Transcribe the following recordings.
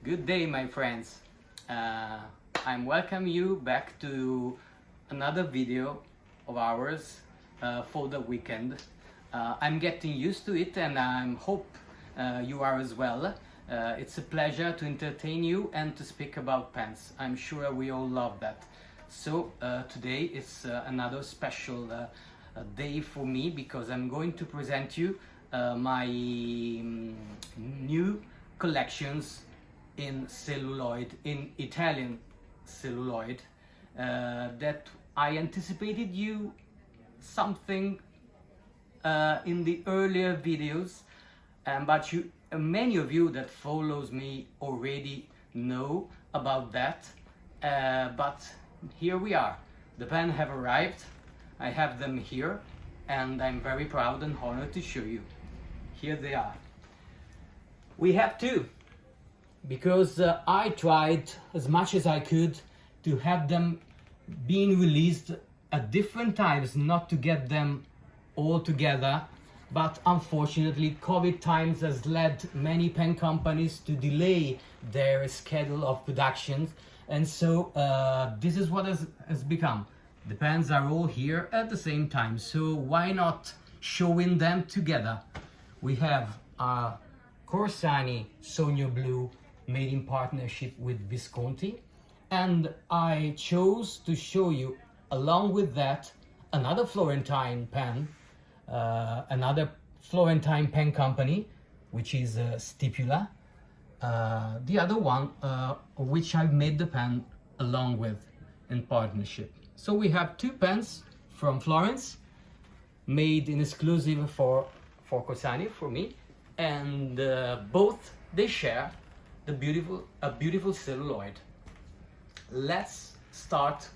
Good day, my friends. I'm welcome you back to another video of ours for the weekend. I'm getting used to it, and I hope you are as well. It's a pleasure to entertain you and to speak about pens. I'm sure we all love that. So today is another special day for me because I'm going to present you my new collections in celluloid, in Italian celluloid, that I anticipated you something in the earlier videos, but many of you that follows me already know about that. But here we are. The pen have arrived. I have them here, and I'm very proud and honored to show you. Here they are. We have two, because I tried as much as I could to have them being released at different times, not to get them all together, but unfortunately COVID times has led many pen companies to delay their schedule of production, and so this is what has become. The pens are all here at the same time, so why not showing them together? We have our Corsani Sogno Blu made in partnership with Visconti, and I chose to show you along with that another Florentine pen, another Florentine pen company, which is Stipula, the other one which I've made the pen along with in partnership. So we have two pens from Florence made in exclusive for Corsani, for me, and both they share a beautiful celluloid. Let's start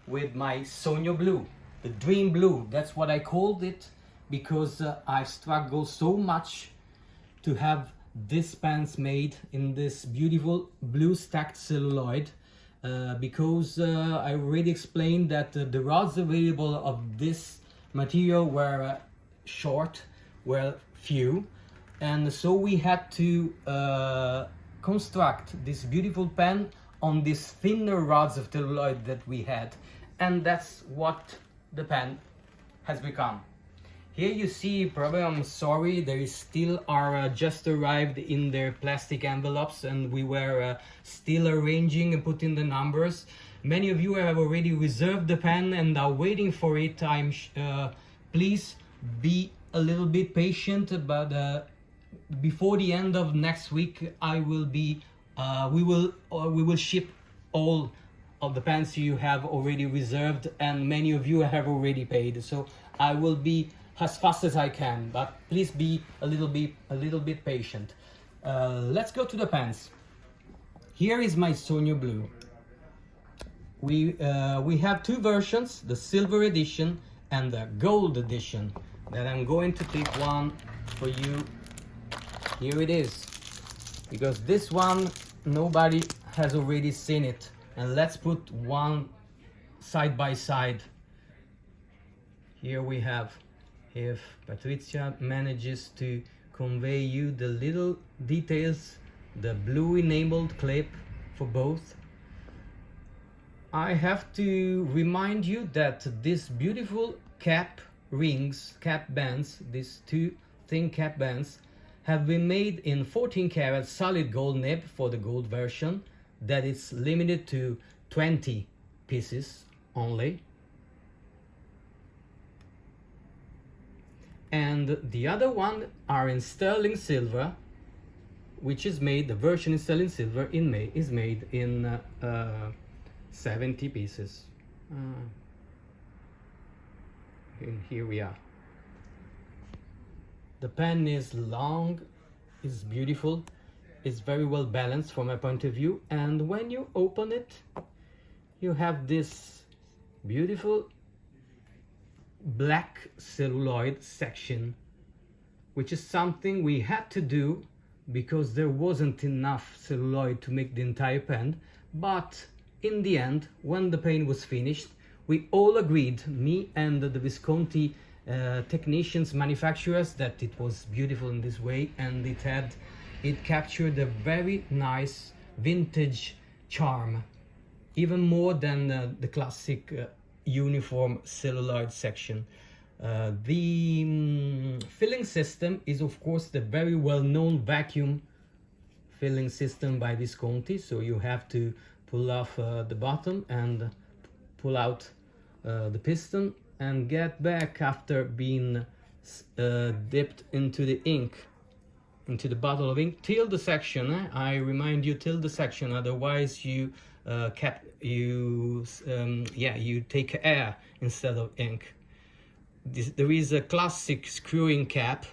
with my Sogno Blu, the Dream Blue. That's what I called it because I struggled so much to have these pens made in this beautiful blue stacked celluloid, because I already explained that the rods available of this material were short, were few, and so we had to construct this beautiful pen on these thinner rods of celluloid that we had, and that's what the pen has become. Here you see, probably, I'm sorry, there still are just arrived in their plastic envelopes, and we were still arranging and putting the numbers. Many of you have already reserved the pen and are waiting for it. Please be a little bit patient, but before the end of next week, we will ship all of the pens you have already reserved, and many of you have already paid. So I will be as fast as I can, but please be a little bit patient. Let's go to the pens. Here is my Sogno Blu. We have two versions, the silver edition and the gold edition, that I'm going to pick one for you. Here it is, because this one nobody has already seen it, and let's put one side by side. Here we have, if Patrizia manages to convey you the little details, the blue enameled clip for both. I have to remind you that this beautiful cap bands, these two thin cap bands, have been made in 14 karat solid gold nib for the gold version, that is limited to 20 pieces only. And the other one are in sterling silver, which is made, the version in sterling silver is made in 70 pieces. And here we are. The pen is long, is beautiful, is very well balanced from my point of view, and when you open it, you have this beautiful black celluloid section, which is something we had to do because there wasn't enough celluloid to make the entire pen. But in the end, when the pen was finished, we all agreed, me and the Visconti technicians, manufacturers, that it was beautiful in this way, and it captured a very nice vintage charm, even more than the classic uniform celluloid section. The filling system is of course the very well-known vacuum filling system by Visconti, so you have to pull off the bottom and pull out the piston and get back after being dipped into the ink, into the bottle of ink, till the section. I remind you, till the section, otherwise you you take air instead of ink. There is a classic screwing cap,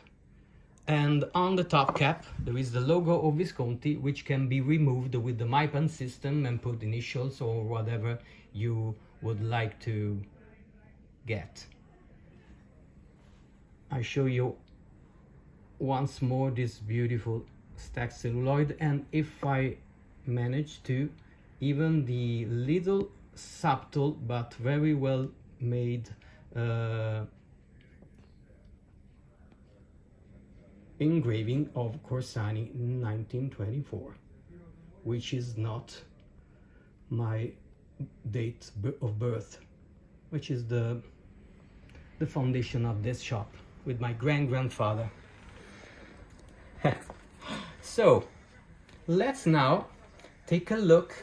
and on the top cap there is the logo of Visconti, which can be removed with the MyPen system and put initials or whatever you would like to get. I show you once more this beautiful stacked celluloid, and if I manage to, even the little subtle but very well made engraving of Corsani 1924, which is not my date of birth, which is the foundation of this shop with my grandfather. So let's now take a look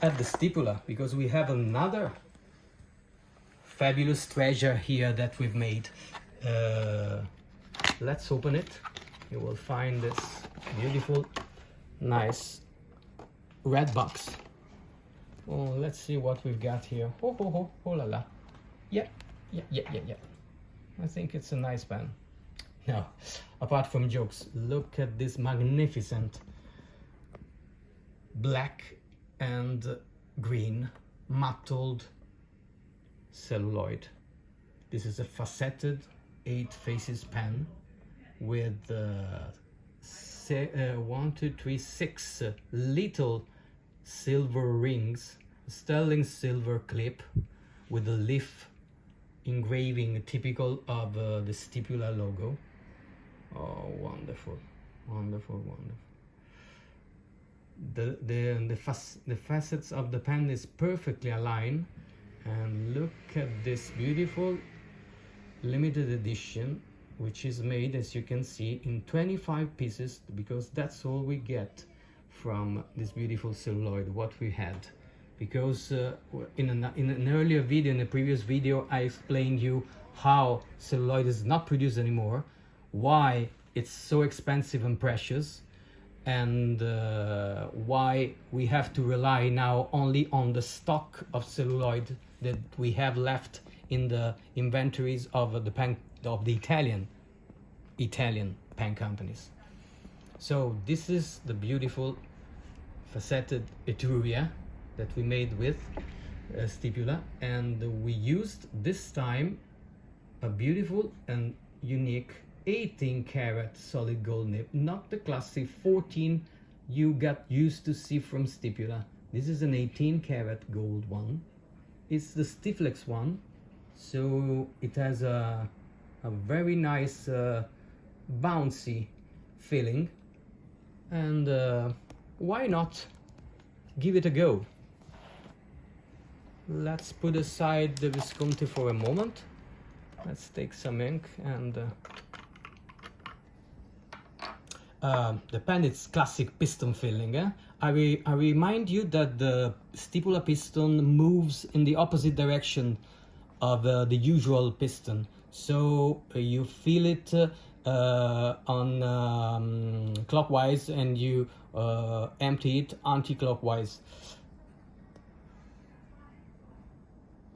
at the stipula, because we have another fabulous treasure here that we've made. Let's open it. You will find this beautiful, nice red box. Oh, let's see what we've got here. Oh la la. Yeah. I think it's a nice pen. No, apart from jokes, look at this magnificent black and green mottled celluloid. This is a faceted 8 faces pen with 6 little silver rings, sterling silver clip with a leaf engraving typical of the stipula logo. Oh, wonderful. The facets of the pen is perfectly aligned, and look at this beautiful limited edition, which is made, as you can see, in 25 pieces, because that's all we get from this beautiful celluloid, what we had. Because in an earlier video, in a previous video, I explained you how celluloid is not produced anymore, why it's so expensive and precious, and why we have to rely now only on the stock of celluloid that we have left in the inventories of the Italian pen companies. So this is the beautiful faceted Etruria that we made with stipula, and we used this time a beautiful and unique 18 karat solid gold nib, not the classic 14 you got used to see from stipula. This is an 18 karat gold one. It's the Stiflex one, so it has a very nice bouncy feeling, and why not give it a go? Let's put aside the Visconti for a moment. Let's take some ink, and the pen is classic piston filling. I remind you that the stipula piston moves in the opposite direction of the usual piston, so you feel it on clockwise, and you empty it anti-clockwise.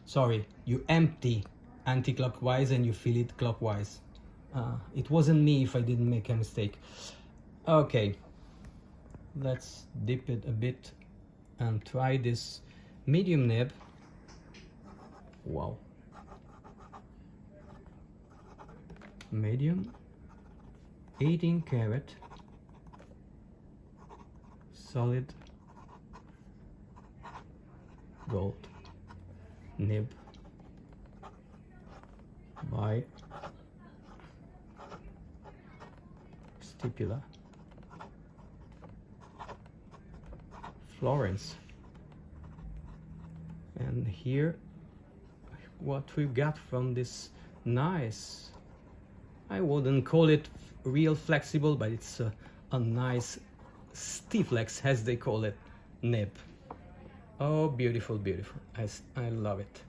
Sorry, you empty anti-clockwise and you feel it clockwise. It wasn't me if I didn't make a mistake. Okay, let's dip it a bit and try this medium nib. Wow. Medium 18 karat solid gold nib by stipula. Florence. And here what we got from this nice, I wouldn't call it real flexible, but it's a nice stifflex, as they call it, nib. Oh, beautiful, beautiful. I love it.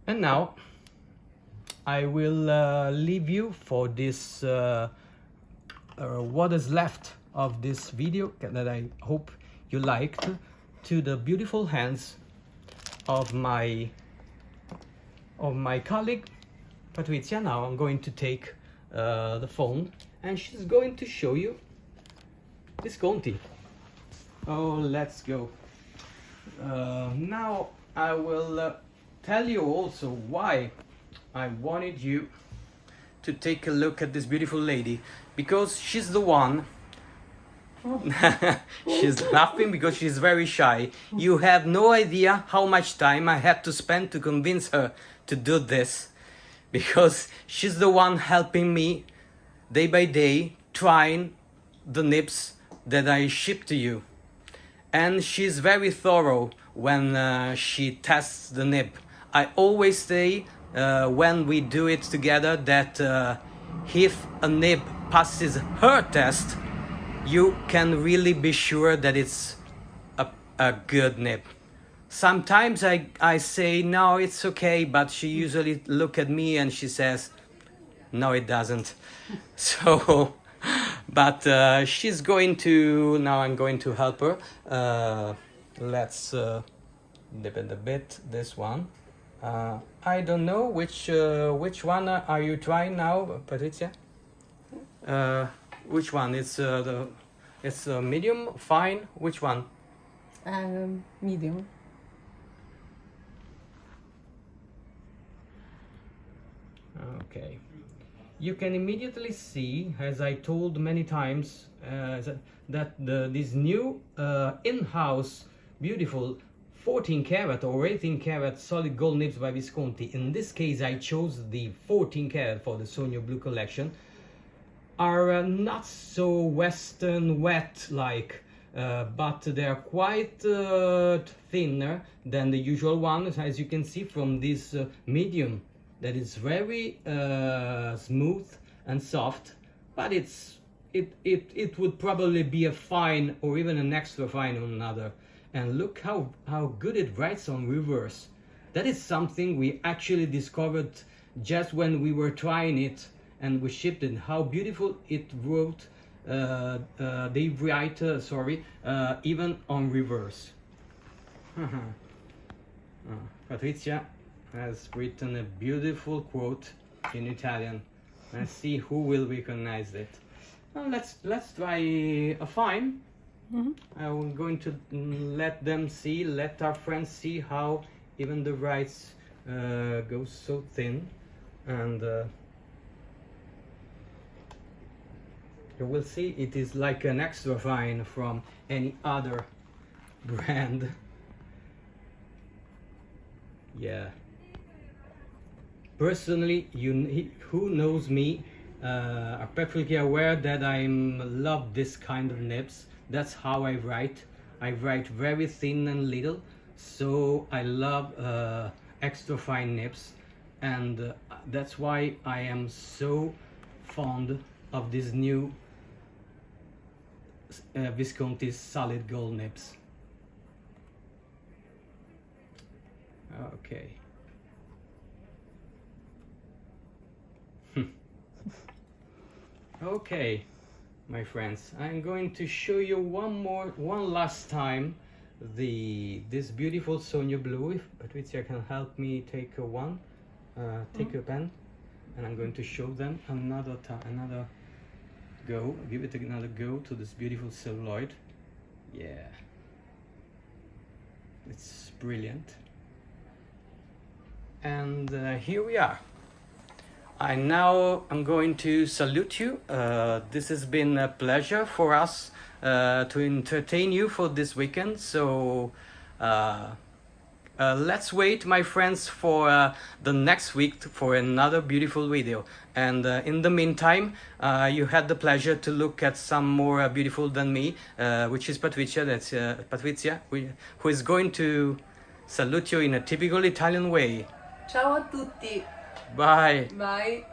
And now I will leave you for this what is left of this video that I hope you liked, to the beautiful hands of my colleague Patrizia. Now I'm going to take the phone and she's going to show you Visconti. Oh, let's go. Now I will tell you also why I wanted you to take a look at this beautiful lady, because she's the one. She's laughing because she's very shy. You have no idea how much time I had to spend to convince her to do this, because she's the one helping me day by day trying the nibs that I ship to you. And she's very thorough when she tests the nib. I always say when we do it together that if a nib passes her test, you can really be sure that it's a good nib. Sometimes I say, no, it's okay, but she usually look at me and she says, no, it doesn't. So, but she's going to, now I'm going to help her. Let's dip it a bit, this one. I don't know which one are you trying now, Patrizia? Which one? It's medium, fine. Which one? Medium. Okay. You can immediately see, as I told many times, that this new in-house beautiful 14 karat or 18 karat solid gold nibs by Visconti. In this case, I chose the 14 karat for the Sonia Blue collection. Are not so Western wet like, but they are quite thinner than the usual ones, as you can see from this medium that is very smooth and soft, but it would probably be a fine or even an extra fine on another. And look how good it writes on reverse. That is something we actually discovered just when we were trying it and we shipped it, how beautiful it wrote, they write, even on reverse. Patrizia has written a beautiful quote in Italian. Let's see who will recognize it. Well, let's try a fine. I'm going to let our friends see how even the writes go so thin, and you will see it is like an extra fine from any other brand. Yeah. Personally, who knows me are perfectly aware that I love this kind of nibs. That's how I write. I write very thin and little, so I love extra fine nibs, and that's why I am so fond of this new Visconti's solid gold nibs. Okay. Okay, my friends, I'm going to show you one last time this beautiful Sonia Blue. If Patrizia can help me take take a pen, and I'm going to show them another go. Give it another go to this beautiful celluloid. Yeah, it's brilliant. And here we are. I'm going to salute you. This has been a pleasure for us to entertain you for this weekend. So let's wait, my friends, for the next week for another beautiful video. And in the meantime, you had the pleasure to look at some more beautiful than me, which is Patrizia. That's Patrizia, who is going to salute you in a typical Italian way. Ciao a tutti. Bye. Bye.